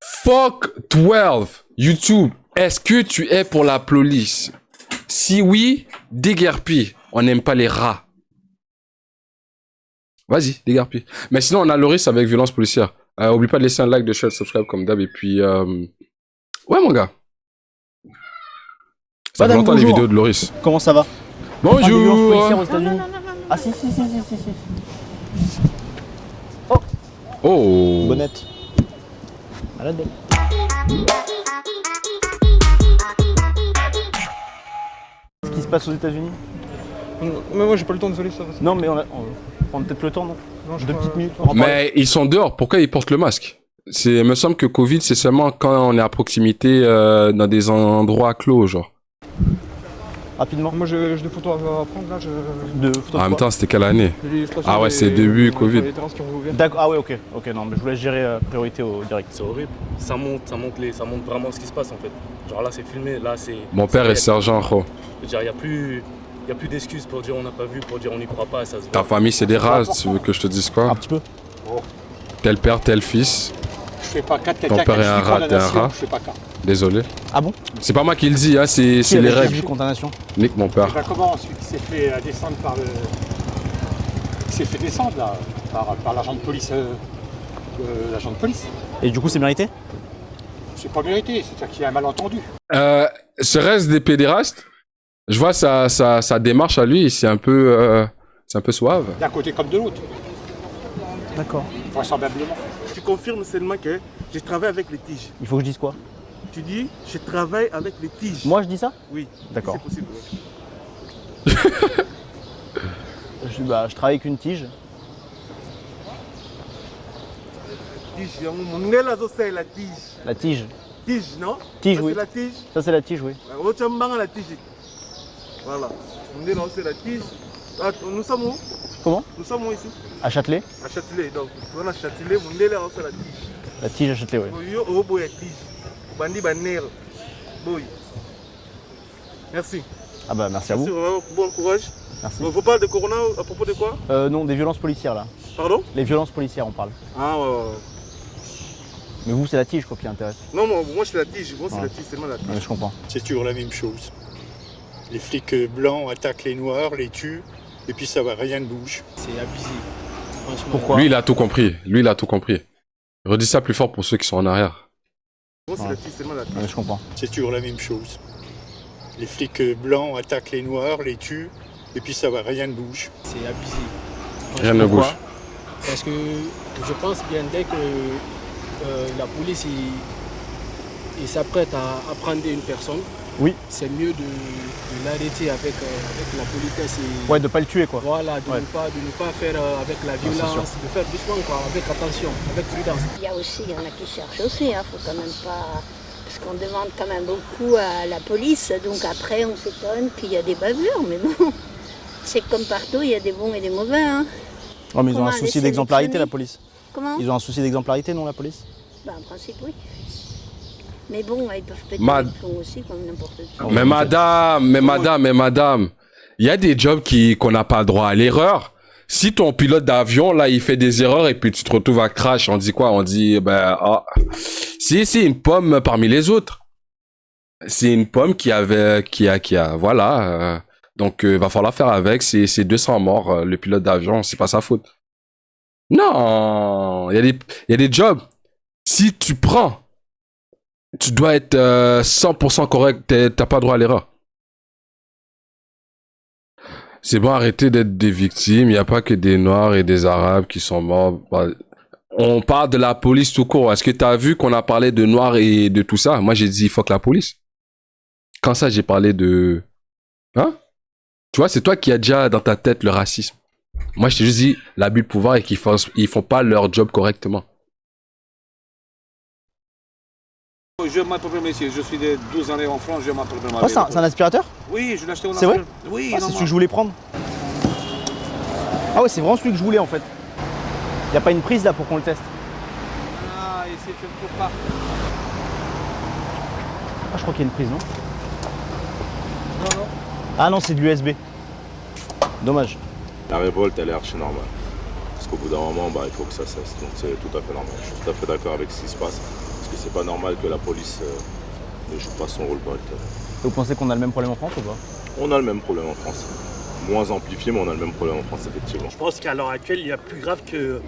Fuck 12. YouTube, est-ce que tu es pour la police? Si oui, déguerpis. On n'aime pas les rats. Vas-y, déguerpis. Mais sinon, on a Loris avec violence policière. Oublie pas de laisser un like, de share, subscribe comme d'hab. Et puis, ouais, mon gars. Ça fait longtemps les vidéos de Loris. Comment ça va? Bonjour. Violence policière aux États-Unis. Ah si. Oh. Oh. Bonnette. Malade. Qu'est-ce qui se passe aux États-Unis? Mais moi j'ai pas le temps, désolé ça. Non mais on prend peut-être le temps, non? Non, je 2 crois- petites minutes. Mais ils sont dehors. Pourquoi ils portent le masque? Il me semble que Covid, c'est seulement quand on est à proximité dans des endroits clos, genre. Rapidement. Moi j'ai des photos à prendre là. De photos En même temps, c'était quelle année? J'ai les stations Ah ouais, des- c'est début des- Covid. des terrasses qui ont ouvert. D'accord, ah ouais, ok, non, mais je voulais gérer priorité au direct. C'est horrible. Ça montre vraiment ce qui se passe en fait. Genre là c'est filmé, là c'est. Mon père est sergent, gros. Je veux dire, il y a plus d'excuses pour dire on n'a pas vu, pour dire on n'y croit pas, ça se voit. Ta famille, c'est des rats, tu veux que je te dise quoi? Un petit peu. Tel père, tel fils. Je fais pas cas de Ton quelqu'un père qui est un a rat, subi t'es un condamnation, rat. je fais pas cas. Désolé. Ah bon? C'est pas moi qui le dis, hein, c'est Qui les avait règles. subi condamnation? Nique mon Et père. ben comment celui qui s'est fait descendre par le... qui s'est fait descendre là, par l'agent de police, l'agent de police. Et du coup c'est mérité? C'est pas mérité, c'est-à-dire qu'il y a un malentendu. Serait-ce des pédérastes? Je vois sa démarche à lui, c'est un peu suave. D'un côté comme de l'autre, D'accord. vraisemblablement. Tu confirmes seulement que je travaille avec les tiges. Il faut que je dise quoi? Tu dis, je travaille avec les tiges. Moi je dis ça? Oui. D'accord. C'est possible. Je travaille avec une tige. Tige, mon nez là, c'est la tige. La tige. Tige, non? Tige, Ça, oui. C'est la tige. Ça c'est la tige, oui. Oh, tu as la tige. Voilà. Mon nez là, c'est la tige. Ah, nous sommes où? Comment? Nous sommes où ici? À Châtelet? À Châtelet. Donc, on a Châtelet, mon nez là, c'est la tige. La tige à Châtelet, oui. Yo, oh, boy, la tige. Bandi, banner. Boy. Merci. Ah bah merci à Merci vous. vraiment, bon courage. Merci. Vous parlez de Corona à propos de quoi? Non, des violences policières là. Pardon? Les violences policières on parle. Ah ouais. Mais vous c'est la tige quoi qui intéresse. Non, moi c'est la tige. Moi c'est Ouais. la tige, seulement la tige. Ouais, je comprends. C'est toujours la même chose. Les flics blancs attaquent les noirs, les tuent, et puis ça va, rien ne bouge. C'est abusé. Franchement. Pourquoi? Lui, il a tout compris. Redis ça plus fort pour ceux qui sont en arrière. Moi c'est Ouais. la tige, seulement la tige. Ouais, je comprends. C'est toujours la même chose. Les flics blancs attaquent les noirs, les tuent, et puis ça va, rien ne bouge. C'est abusé. Rien ne Pourquoi? bouge. Parce que je pense bien dès que la police il s'apprête à prendre une personne, Oui. c'est mieux de l'arrêter avec la politesse et Ouais, de pas le tuer quoi. voilà, de Ouais. ne pas faire avec la c'est sûr. violence, de faire doucement quoi, avec attention, avec prudence. Il y a aussi, il y en a qui cherchent aussi, faut quand même pas... Parce qu'on demande quand même beaucoup à la police, donc après on s'étonne qu'il y a des bavures, mais bon, c'est comme partout, il y a des bons et des mauvais. Hein. Non mais ils ont Comment un les souci d'exemplarité la sélectionner? police. Comment? Ils ont un souci d'exemplarité non la police? Bah, en principe, oui. Mais bon, ils peuvent péter Ma- les plombs aussi, comme n'importe qui. Mais madame, il y a des jobs qu'on n'a pas droit à l'erreur. Si ton pilote d'avion, là, il fait des erreurs et puis tu te retrouves à crash, on dit quoi? On dit, c'est une pomme parmi les autres. C'est une pomme qui a, voilà. Donc, va falloir faire avec. C'est 200 morts, le pilote d'avion, c'est pas sa faute. Non, il y a des jobs. Si tu prends, tu dois être 100% correct, t'as pas droit à l'erreur. C'est bon, arrêtez d'être des victimes, il n'y a pas que des Noirs et des Arabes qui sont morts. On parle de la police tout court. Est-ce que t'as vu qu'on a parlé de Noirs et de tout ça? Moi, j'ai dit fuck la police. Quand ça, j'ai parlé de... Hein? Tu vois, c'est toi qui as déjà dans ta tête le racisme. Moi, je t'ai juste dit l'abus de pouvoir et qu'ils font pas leur job correctement. Je m'appelle monsieur, je suis de 12 années en France, je m'appelle Oh, c'est un aspirateur? Oui, je l'ai acheté au C'est vrai? Oui, Ah, c'est celui que je voulais prendre. Ah ouais, c'est vraiment celui que je voulais en fait. Y a pas une prise là pour qu'on le teste? Ah, ici, je ne trouve pas. Ah, je crois qu'il y a une prise, non? Non. Ah non, c'est de l'USB. Dommage. La révolte, elle est archi normale. Parce qu'au bout d'un moment, il faut que ça cesse. Donc c'est tout à fait normal. Je suis tout à fait d'accord avec ce qui se passe. Parce que c'est pas normal que la police ne joue pas son rôle correctement. Vous pensez qu'on a le même problème en France ou pas? On a le même problème en France. Moins amplifié, mais on a le même problème en France, effectivement. Je pense qu'à l'heure actuelle, il y a plus grave que...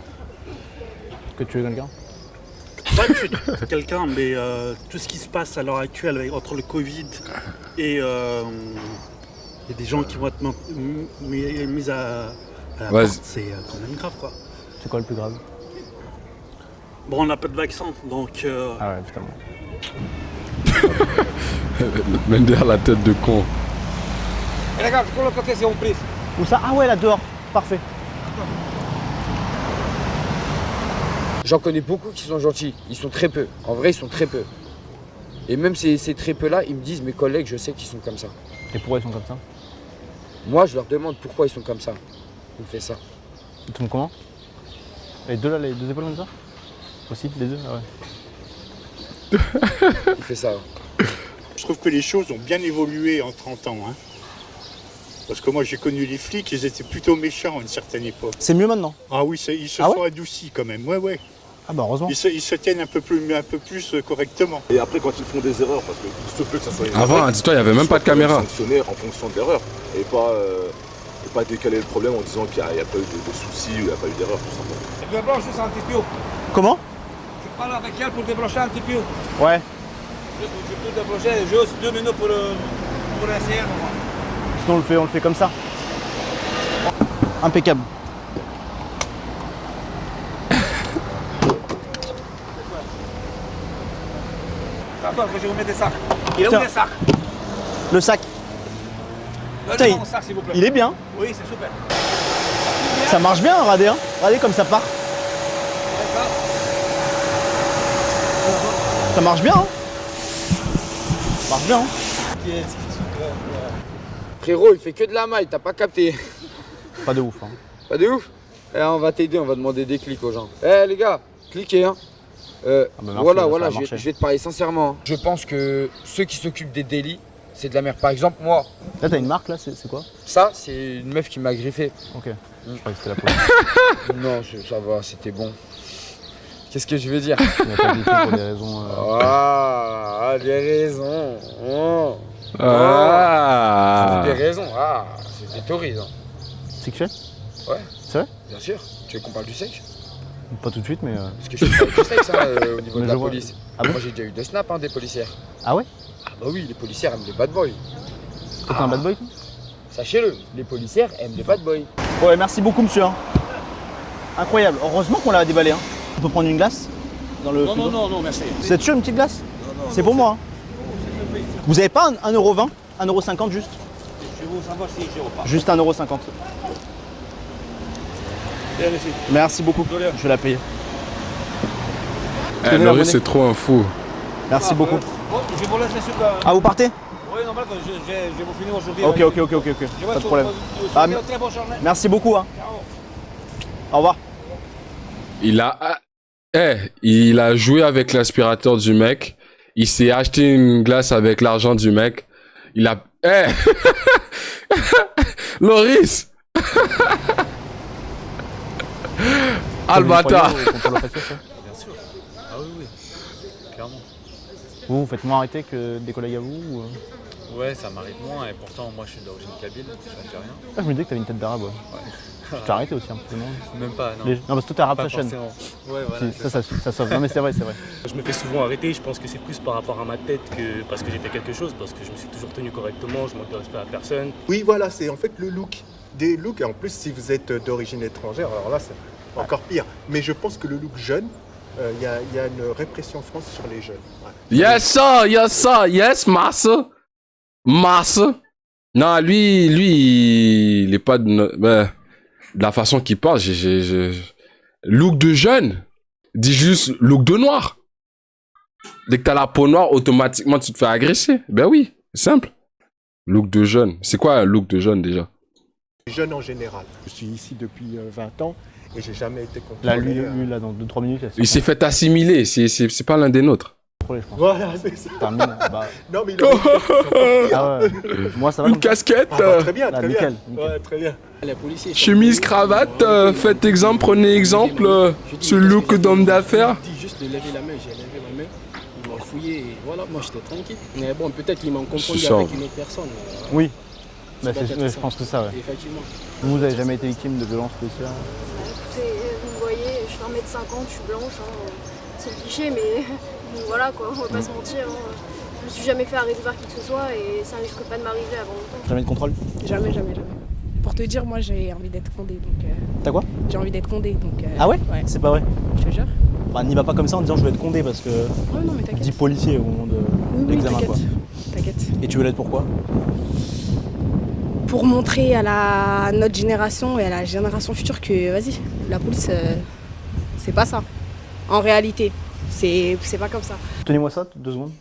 Que tuer quelqu'un? Pas tuer quelqu'un, mais tout ce qui se passe à l'heure actuelle entre le Covid et des gens qui vont être mis à la porte, c'est quand même grave, quoi. C'est quoi le plus grave? Bon, on n'a pas de vaccin, donc... Ah ouais, putain. Même derrière la tête de con. Et les gars, je cours le côté, c'est en prise. Où ça? Ah ouais, là dehors. Parfait. J'en connais beaucoup qui sont gentils. Ils sont très peu. En vrai, ils sont très peu. Et même ces très peu-là, ils me disent, mes collègues, je sais qu'ils sont comme ça. Et pourquoi ils sont comme ça? Moi, je leur demande pourquoi ils sont comme ça. Ils me font ça. Ils tombent comment? Les deux là, les deux épaules comme ça? Aussi, les deux? Ah ouais. Il fait ça. Je trouve que les choses ont bien évolué en 30 ans. Hein. Parce que moi j'ai connu les flics, ils étaient plutôt méchants à une certaine époque. C'est mieux maintenant? Ah oui, ils se sont adoucis quand même, ouais. Ah bah heureusement. Ils se tiennent un peu plus correctement. Et après, quand ils font des erreurs, parce que il se peut que ça soit une Avant, erreur, dis-toi, il n'y avait même pas de caméra. Sanctionner en fonction de l'erreur. Et pas décaler le problème en disant qu'il n'y a pas eu de soucis ou il n'y a pas eu d'erreur, tout simplement. Je débranche juste un TPO. Comment? Je parle avec elle pour débrancher un TPO. Ouais. Je peux débrancher juste 2 minutes pour essayer. Sinon on le fait comme ça. Impeccable. Attends, que je vous mets des sacs. Il est où les sacs? Le sac. Putain, Donnez-moi mon sac, s'il vous plaît. il est bien. Oui, c'est super. Ça marche bien, regardez, hein. Regardez comme ça part. Ça marche bien, hein. Ça marche bien, hein. Frérot, il fait que de la maille, t'as pas capté. Pas de ouf, hein. Pas de ouf? Eh, on va t'aider, on va demander des clics aux gens. Eh les gars, cliquez, hein. bah merci, Voilà, ça a je vais te parler sincèrement. Je pense que ceux qui s'occupent des délits, c'est de la merde. Par exemple, moi. Là, t'as une marque, là, c'est quoi? Ça, c'est une meuf qui m'a griffé. Ok. Je croyais que c'était la police. Non, ça va, c'était bon. Qu'est-ce que je veux dire? Il n'a pas griffé pour des raisons... Ah, des raisons. Oh. Ah. Des raisons. Ah, c'était torride. Hein. Sexuel? Ouais. C'est vrai? Bien sûr. Tu veux qu'on parle du sexe? Pas tout de suite, mais... Parce que je peux parler du sexe hein, au niveau de la police. Ah bon? Moi, j'ai déjà eu 2 snaps hein, des policières. Ah ouais? Ah bah oui, les policières aiment les bad boys. Toi, t'es un bad boy, toi? Sachez-le, les policières aiment les bad boys. Ouais, merci beaucoup, monsieur. Hein. Incroyable. Heureusement qu'on l'a déballé. Hein. On peut prendre une glace dans le frigo? Non, merci. Vous êtes sûr, une petite glace? C'est pour moi. Hein. Vous avez pas 1,20 €? 1,50 € juste? Je veux savoir si j'ai repas. Juste 1,50 €. Merci beaucoup. Je vais la payer. Eh, Laurie, c'est trop un fou. Merci beaucoup. Bon, je vous laisse sur Ah, vous partez? Oui, normal, je vous finis aujourd'hui. Ok. Pas de problème. Ah, très bonne journée. merci beaucoup. Hein. Au revoir. Il a joué avec l'aspirateur du mec. Il s'est acheté une glace avec l'argent du mec. Il a... Loris. Albata. Bien sûr. Ah oui, clairement. Vous faites moins arrêter que des collègues à vous ou... Ouais, ça m'arrive moins et pourtant moi je suis d'origine kabyle, je suis algérien. Ah, je me disais que t'avais une tête d'arabe. Ouais. Tu t'es arrêté aussi un peu, non? Même pas, non. Non, parce que toi t'es arabe Pas fashion. forcément. Ouais, voilà. Ça sauve. Non mais c'est vrai. Je me fais souvent arrêter, je pense que c'est plus par rapport à ma tête que parce que j'ai fait quelque chose, parce que je me suis toujours tenu correctement, je manque de respect à personne. Oui, voilà, c'est en fait le look. Des looks, et en plus si vous êtes d'origine étrangère, alors là c'est encore pire. Mais je pense que le look jeune, il y a une répression en France sur les jeunes. Ouais. Yes, massa. Non, lui, il est pas de la façon qu'il parle. Look de jeune. Dis juste look de noir. Dès que t'as la peau noire, automatiquement tu te fais agresser. Ben oui, c'est simple. Look de jeune. C'est quoi un look de jeune déjà? Jeunes en général. Je suis ici depuis 20 ans et j'ai jamais été contrôlé. Là, lui, là, dans 2-3 minutes... Il s'est fait assimiler, c'est pas l'un des nôtres. Contrôler, je pense. Voilà, c'est ça. Termine. Bah... Non, mais il aurait Ah ouais. Moi, ça va. Une comme ça. casquette, Ah, bah, très bien, Ah, très nickel, bien. nickel. Ouais, très bien. Les policiers, chemise, cravate, faites exemple, prenez exemple, ce look d'homme d'affaires. Je dis juste de lever la main, j'ai levé ma main, ils m'ont fouillé et voilà, moi j'étais tranquille. Mais bon, peut-être qu'ils m'ont confondu sens. avec une autre personne. Oui. Ça doit être Je ça. pense que ça, ouais. Effectivement. Vous n'avez jamais été victime de violences policières? Écoutez, vous me voyez, je fais 1m50, je suis blanche, hein, c'est le cliché, mais bon, voilà quoi, on va pas se mentir. Hein. Je me suis jamais fait arrêter par qui que ce soit et ça risque pas de m'arriver avant longtemps. Jamais de contrôle? Jamais, jamais, jamais. Pour te dire, moi j'ai envie d'être condé, donc... T'as quoi? J'ai envie d'être condé, donc... Ah ouais? C'est pas vrai? Je te jure. Bah n'y va pas comme ça en disant je vais être condé parce que... Ouais, non mais t'inquiète. Dis policier au moment de Oui, l'examen quoi. T'inquiète. Et tu veux l'être pourquoi? Pour montrer à notre génération et à la génération future que, vas-y, la police, c'est pas ça. En réalité, c'est pas comme ça. Tenez-moi ça, 2 secondes.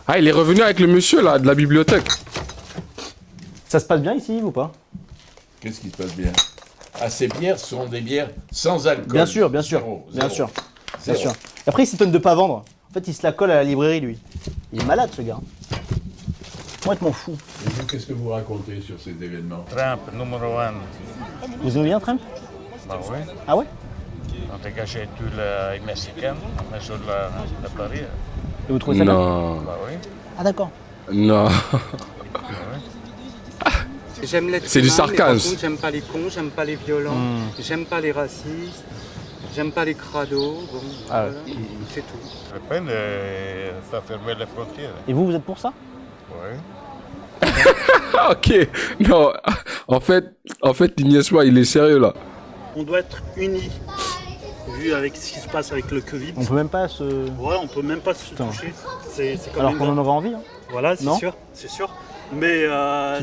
Ah, il est revenu avec le monsieur là, de la bibliothèque. Ça se passe bien ici ou pas? Qu'est-ce qui se passe bien? Ah, ces bières sont des bières sans alcool. Bien sûr, bien sûr, Zéro, bien zéro. sûr. Bien Zéro. sûr. Et après il s'étonne de pas vendre. En fait il se la colle à la librairie lui. Il est malade ce gars. Moi je m'en fous. Et vous, qu'est-ce que vous racontez sur ces événements? Trump, numéro 1. Vous aimez bien Trump? Bah oui. Ah ouais? On dégagé tous les Mexicains, mais sur la Paris. Et vous trouvez ça bien? Non. Bah oui. Ah d'accord. Non. J'aime l'être C'est du humain, mais par sarcasme. contre, j'aime pas les cons, j'aime pas les violents, j'aime pas les racistes, j'aime pas les crados, bon, Ah ouais. voilà, c'est tout. Le peine, ça fermer les frontières. Et vous êtes pour ça? Oui. Ok. Non. En fait, Ignacio, il est sérieux là. On doit être unis, vu avec ce qui se passe avec le Covid. On peut même pas se... Ouais, on peut même pas se toucher. C'est quand Alors même qu'on en grave. aurait envie. Hein. Voilà, c'est Non sûr, c'est sûr. Mais Hein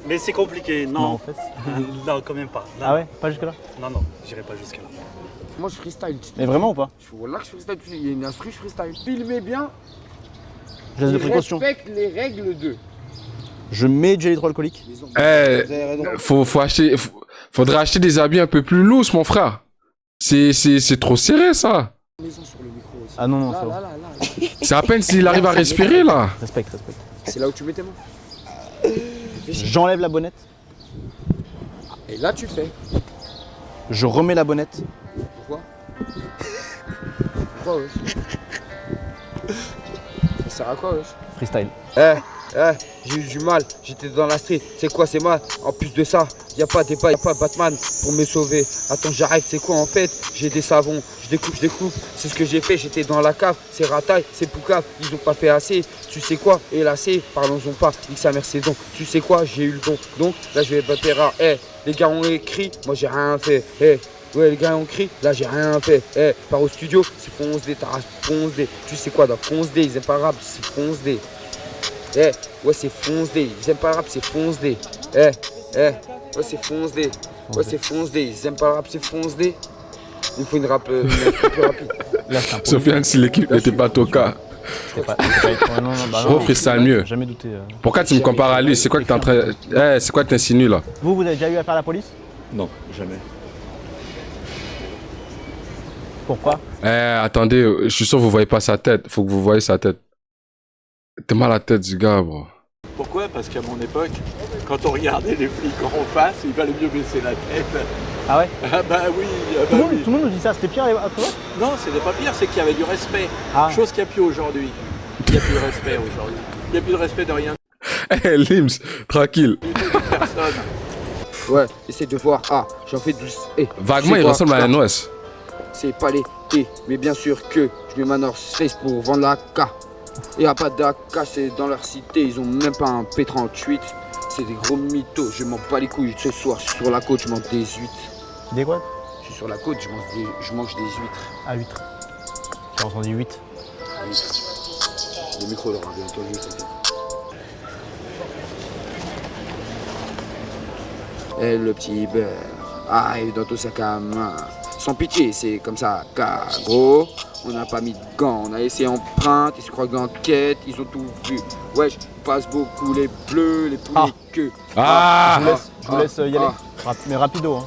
mais c'est compliqué. Non, Non, en fait. non, quand même pas. Non. Ah ouais? Pas jusque là? Non, non, j'irai pas jusque là. Moi je freestyle. Mais vraiment ou pas? Voilà que je freestyle, il y a une instru, je freestyle. Filmez bien. Geste de Il précaution. respecte les règles de. Je mets du gel hydroalcoolique. Faudrait acheter des habits un peu plus lousses, mon frère. C'est trop serré ça. Ah non, non, Là, c'est bon. là, là, là. C'est à peine s'il arrive à respirer là. Respecte, respecte. C'est là où tu mets tes mains. J'enlève la bonnette. Et là tu le fais. Je remets la bonnette. Pourquoi? Pourquoi wesh? Ça sert à quoi wesh? Freestyle. J'ai eu du mal, j'étais dans la street, c'est quoi c'est mal? En plus de ça, y a pas débat, y a pas Batman pour me sauver. Attends j'arrive, c'est quoi en fait? J'ai des savons, je découpe, c'est ce que j'ai fait, j'étais dans la cave, c'est Rataille, c'est Poucave, ils ont pas fait assez, tu sais quoi? Et là c'est, parlons-en pas, nique sa mère c'est donc, tu sais quoi? J'ai eu le don, donc là je vais battre rare, les gars ont écrit, moi j'ai rien fait, ouais les gars ont crié, là j'ai rien fait, pars au studio, c'est Fonce-D, t'arraches Fonce-D, tu sais quoi dans Fonce-D, ils aiment pas rap, c'est Fonce-D. Ouais c'est Fonce-D, ils aiment pas le rap, c'est Fonce-D. Ouais c'est Fonce-D. Ouais c'est Fonce-D, ils aiment pas le rap, c'est Fonce-D. Il faut une rap plus rapide. Sofiane, si l'équipe n'était pas Toka. Oh, freestyle mieux. Jamais douté. Pourquoi tu me compares à lui? C'est quoi que t'es en train... c'est quoi que t'insinues là? Vous avez déjà eu affaire à la police? Non, jamais. Pourquoi? Attendez, je suis sûr que vous voyez pas sa tête. Faut que vous voyez sa tête. T'es mal à la tête du gars, bro. Pourquoi? Parce qu'à mon époque, quand on regardait les flics en face, il valait mieux baisser la tête. Ah ouais? Ah bah oui. Tout le monde nous dit ça, c'était pire à toi? Non, c'était pas pire, c'est qu'il y avait du respect. Ah. Chose qu'il n'y a plus aujourd'hui. Il n'y a plus de respect aujourd'hui. Il n'y a plus de respect de rien. Eh, Lims, tranquille. Personne. Ouais, essaie de voir. Ah, j'en fais 12. Vaguement, il ressemble à un OS. C'est pas les mais bien sûr que je mets ma North Face pour vendre la K. Et y'a pas d'AK, c'est dans leur cité, ils ont même pas un P38. C'est des gros mythos, je m'en bats les couilles. Ce soir, je suis sur la côte, je mange des huîtres. Des quoi? Je suis sur la côte, je mange des huîtres. Ah, huîtres. J'ai entendu 8. Le micro l'aura bien entendu, t'inquiète. Et le petit beurre arrive dans ton sac à main. Sans pitié, c'est comme ça, car gros, on n'a pas mis de gants, on a laissé empreinte, ils se croient que d'enquête, ils ont tout vu. Wesh, on passe beaucoup les bleus, les poulets queues. Je vous laisse y aller. Mais rapido, hein.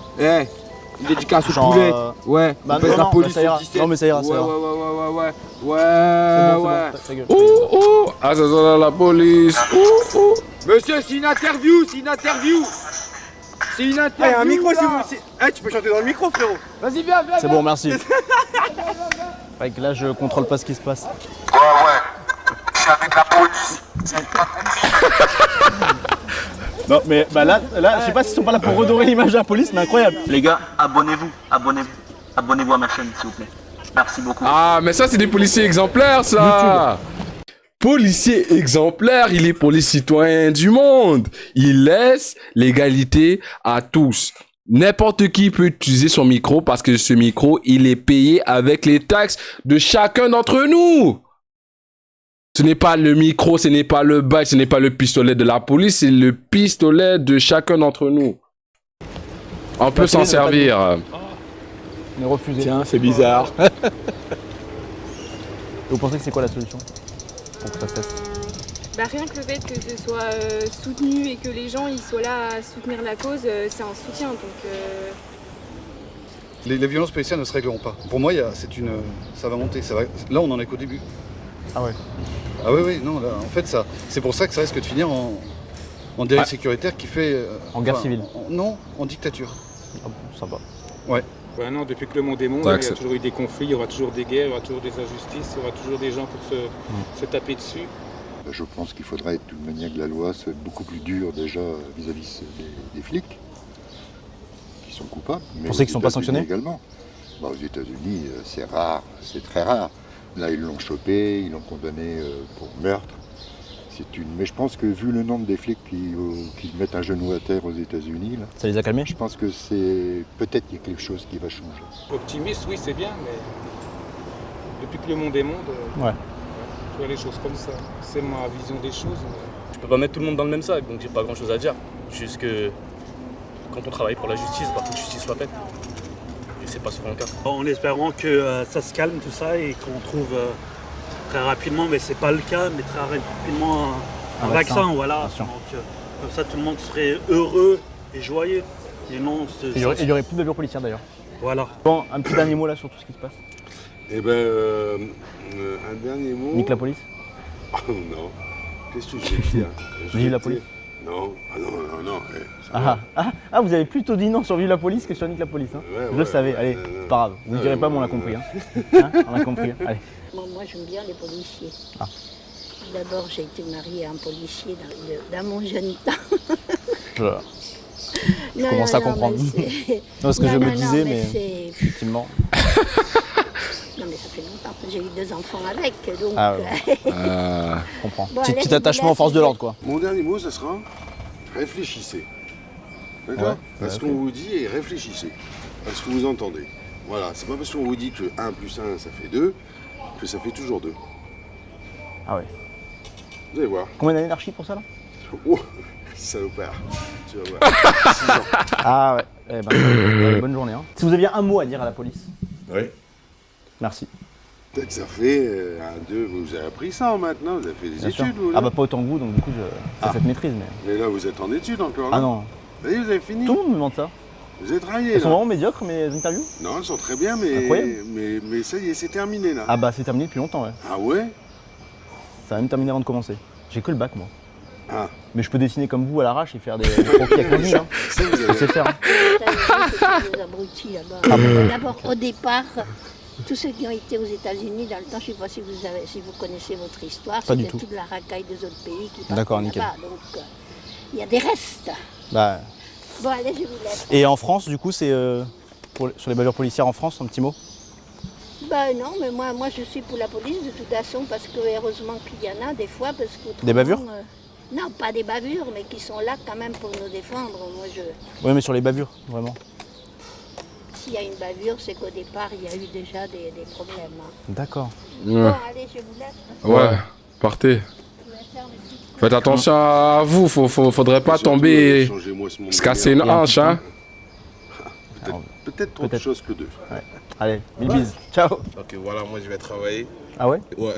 Une dédicace au Genre, poulet. Ouais, bah on baisse non, la non, police ça ira. au 17. Non, mais ça ira, ça Ouais, ira. ouais. C'est bon, ta gueule. Ouh, ah, ça sonne à la police. Ouh. Monsieur, c'est une interview, c'est une interview. C'est une interview. un micro si là. vous. Tu peux chanter dans le micro, frérot. Vas-y, viens. C'est bon, merci. Mec, là, je contrôle pas ce qui se passe. Je suis avec la police. Non, mais bah là, je sais pas s'ils sont pas là pour redorer l'image de la police, mais incroyable. Les gars, abonnez-vous à ma chaîne s'il vous plaît. Merci beaucoup. Ah, mais ça, c'est des policiers exemplaires, ça. Policier exemplaire, il est pour les citoyens du monde. Il laisse l'égalité à tous. N'importe qui peut utiliser son micro parce que ce micro, il est payé avec les taxes de chacun d'entre nous. Ce n'est pas le micro, ce n'est pas le badge, ce n'est pas le pistolet de la police, c'est le pistolet de chacun d'entre nous. On peut s'en servir. On est refusé. Tiens, c'est bizarre. Et vous pensez que c'est quoi la solution pour que ça cesse? Bah, rien que le fait que ce soit soutenu et que les gens ils soient là à soutenir la cause, c'est un soutien. Donc, Les violences policières ne se régleront pas. Pour moi, ça va monter. Là, on en est qu'au début. Ah ouais. Ah oui, non, là, en fait, c'est pour ça que ça risque de finir en dérive sécuritaire qui fait... En guerre civile. Non, en dictature. Ah bon, ça va. Ouais. Ouais, non, depuis que le monde est monde, il y a toujours eu des conflits, il y aura toujours des guerres, il y aura toujours des injustices, il y aura toujours des gens pour se taper dessus. Je pense qu'il faudrait, de toute manière, que la loi soit beaucoup plus dure déjà vis-à-vis des flics qui sont coupables. Vous pensez qu'ils ne sont pas sanctionnés également. Bah, aux États-Unis, c'est rare, c'est très rare. Là, ils l'ont chopé, ils l'ont condamné pour meurtre. Mais je pense que vu le nombre des flics qui mettent un genou à terre aux États-Unis, ça les a calmés. Je pense que peut-être qu'il y a quelque chose qui va changer. Optimiste, oui, c'est bien, mais depuis que le monde est monde, ouais. Je vois les choses comme ça. C'est ma vision des choses. Je peux pas mettre tout le monde dans le même sac, donc j'ai pas grand chose à dire. Juste que quand on travaille pour la justice, il faut que la justice soit faite. Et c'est pas souvent le cas. En espérant que ça se calme tout ça et qu'on trouve très rapidement, mais c'est pas le cas, mais très rapidement un vaccin, voilà. Donc, comme ça tout le monde serait heureux et joyeux. Et non, il y aurait plus de bavures policières d'ailleurs. Voilà. Bon, un petit dernier mot là sur tout ce qui se passe. Eh ben, un dernier mot. Nique la police. Oh non. Qu'est-ce que je vais dire? Vive la police. Non, Ah, vous avez plutôt dit non sur Vive la police que sur Nique la police. Hein. Je le savais, allez, c'est pas grave. Vous ne direz pas, mais on l'a compris. Hein. On a compris, allez. Moi, j'aime bien les policiers. Ah. D'abord, j'ai été mariée à un policier dans mon jeune temps. Je commence à comprendre. Non, ce que je me disais, mais effectivement. Non, mais ça fait longtemps que j'ai eu 2 enfants avec, donc... Ah ouais. Je comprends. Bon, petit attachement aux forces de l'ordre, quoi. Mon dernier mot, ça sera réfléchissez. D'accord? Parce qu'on vous dit et réfléchissez. Parce que vous entendez. Voilà, c'est pas parce qu'on vous dit que 1 plus 1 ça fait 2 que ça fait toujours 2. Ah ouais. Vous allez voir. Combien d'années d'archi pour ça là? Oh, salopard. Tu vas voir. 6 ans. Ah ouais. Eh ben, bonne journée. Hein. Si vous aviez un mot à dire à la police. Oui. Merci. Peut-être que ça fait 1, 2, vous avez appris ça maintenant, vous avez fait des études vous, ah bah pas autant que vous, donc du coup j'ai cette maîtrise. Mais là vous êtes en études encore là. Ah non. Vous avez fini. Tout le monde me demande ça. Vous avez travaillé. Elles sont vraiment médiocres mes interviews? Non, elles sont très bien, mais ça y est, c'est terminé là. Ah bah c'est terminé depuis longtemps, ouais. Ah ouais? Ça va même terminer avant de commencer. J'ai que le bac moi. Ah. Mais je peux dessiner comme vous à l'arrache et faire des croquis à conduire. Hein. Je sais faire. Des abrutis là-bas. D'abord, au départ, tous ceux qui ont été aux États-Unis dans le temps, je ne sais pas si vous connaissez votre histoire, c'était toute la racaille des autres pays qui partaient là-bas. Donc, il y a des restes. Bah. Bon, allez, je vous laisse. Et en France, du coup, c'est sur les bavures policières en France, un petit mot? Bah non, mais moi je suis pour la police de toute façon, parce que heureusement qu'il y en a des fois, parce que... Des bavures? Non, pas des bavures, mais qui sont là quand même pour nous défendre. Oui, mais sur les bavures, vraiment. S'il y a une bavure, c'est qu'au départ, il y a eu déjà des problèmes. Hein. D'accord. Bon, allez, je vous laisse. Ouais, partez. Faites attention à vous, faudrait pas tomber, se casser une hanche, hein. Peut-être autre chose que 2. Ouais. Allez, mille bises. Ciao. Ok, voilà, moi je vais travailler. Ah ouais? Ouais.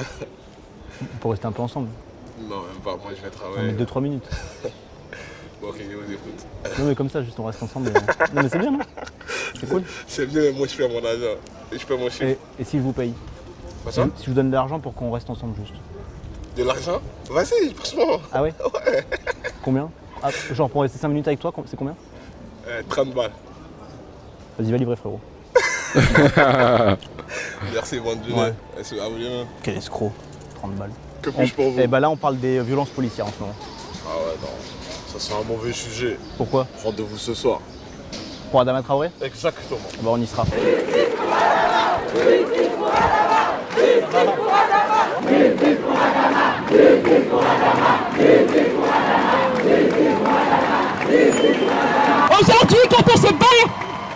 Pour rester un peu ensemble. Non, même pas, moi je vais travailler. On met 2-3 minutes. Bon, ok, je vous écoute. Non mais comme ça, juste on reste ensemble. Non mais c'est bien, non? C'est cool. C'est bien, moi je fais mon argent. Et je fais mon chiffre. Et si je vous paye? Quoi ça? Si je vous donne de l'argent pour qu'on reste ensemble juste. De l'argent? Vas-y, franchement. Ah ouais? Ouais. Combien? Ah, genre pour rester 5 minutes avec toi, c'est combien? 30 balles. Vas-y, va livrer, frérot. Merci, bonne journée. Ouais. Quel escroc. 30 balles. Que puis-je pour vous? Eh bah là, on parle des violences policières en ce moment. Ah ouais, non. Ça c'est un mauvais sujet. Pourquoi? Rendez-vous ce soir. Pour Adama Traoré? Exactement. Bah on y sera. Aujourd'hui, quand on se bat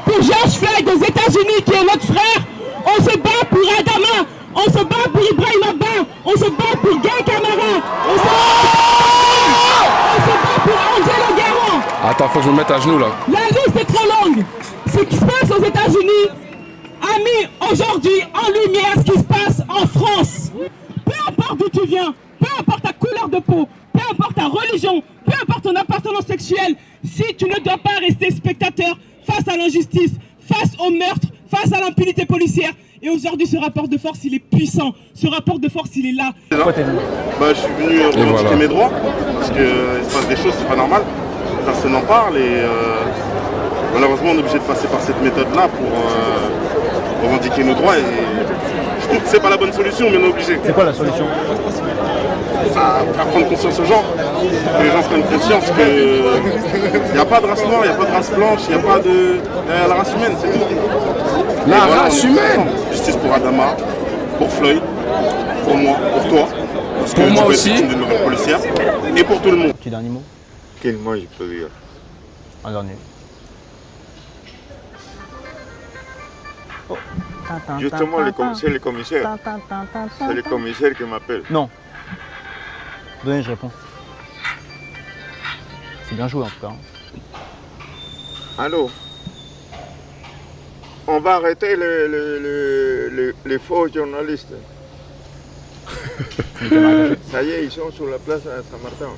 pour George Floyd aux États-Unis, qui est notre frère, on se bat pour Adama, on se bat pour Ibrahim Abba, on se bat pour Guy Camara, on se bat pour Angelo Guerrero. Attends, faut que je me mette à genoux là. La liste est trop longue. Ce qui se passe aux États-Unis a mis aujourd'hui en lumière ce qui se passe en France. Peu importe d'où tu viens, peu importe ta couleur de peau, peu importe ta religion, peu importe ton appartenance sexuelle, si tu ne dois pas rester spectateur face à l'injustice, face au meurtre, face à l'impunité policière. Et aujourd'hui, ce rapport de force, il est puissant. Ce rapport de force, il est là. Bah, je suis venu revendiquer mes droits, parce qu'il se passe des choses, c'est pas normal. Personne n'en parle et malheureusement, on est obligé de passer par cette méthode-là pour revendiquer nos droits. Et je trouve que c'est pas la bonne solution, mais on est obligé. C'est quoi la solution? Faire prendre conscience aux gens, que les gens prennent conscience qu'il n'y a pas de race noire, il n'y a pas de race blanche, il n'y a pas de... la race humaine, c'est tout. La race humaine. Justice pour Adama, pour Floyd, pour moi, pour toi. Parce que pour moi tu aussi. Une nouvelle policière. Et pour tout le monde. Petit dernier mot? Quel mot je peux dire? Un dernier. Oh. Justement, c'est le commissaire. C'est le commissaire qui m'appelle. Non. Donnez, je réponds. C'est bien joué en tout cas. Allô? On va arrêter les faux journalistes. Ça y est, ils sont sur la place à Saint-Martin.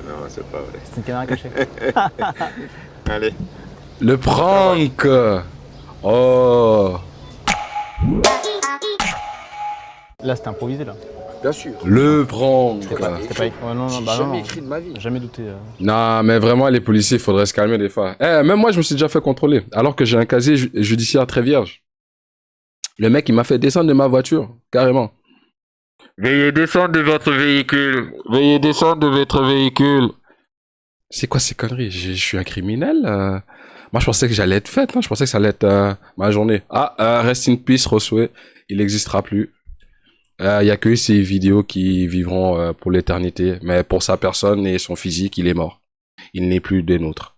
Non, c'est pas vrai. C'est une caméra cachée. Allez. Le prank. Oh. Là, c'était improvisé là. Bien sûr. Le prank. C'était pas... Ouais, non, J'ai bah jamais non. écrit de ma vie. Jamais douté. Non, mais vraiment, les policiers, il faudrait se calmer des fois. Même moi, je me suis déjà fait contrôler, alors que j'ai un casier judiciaire très vierge. Le mec, il m'a fait descendre de ma voiture, carrément. Veuillez descendre de votre véhicule. Veuillez descendre de votre véhicule. C'est quoi ces conneries? Je suis un criminel? Moi, je pensais que j'allais être faite. Hein. Je pensais que ça allait être ma journée. Rest in peace, Roswell. Il n'existera plus. Il y a que ces vidéos qui vivront pour l'éternité. Mais pour sa personne et son physique, il est mort. Il n'est plus des nôtres.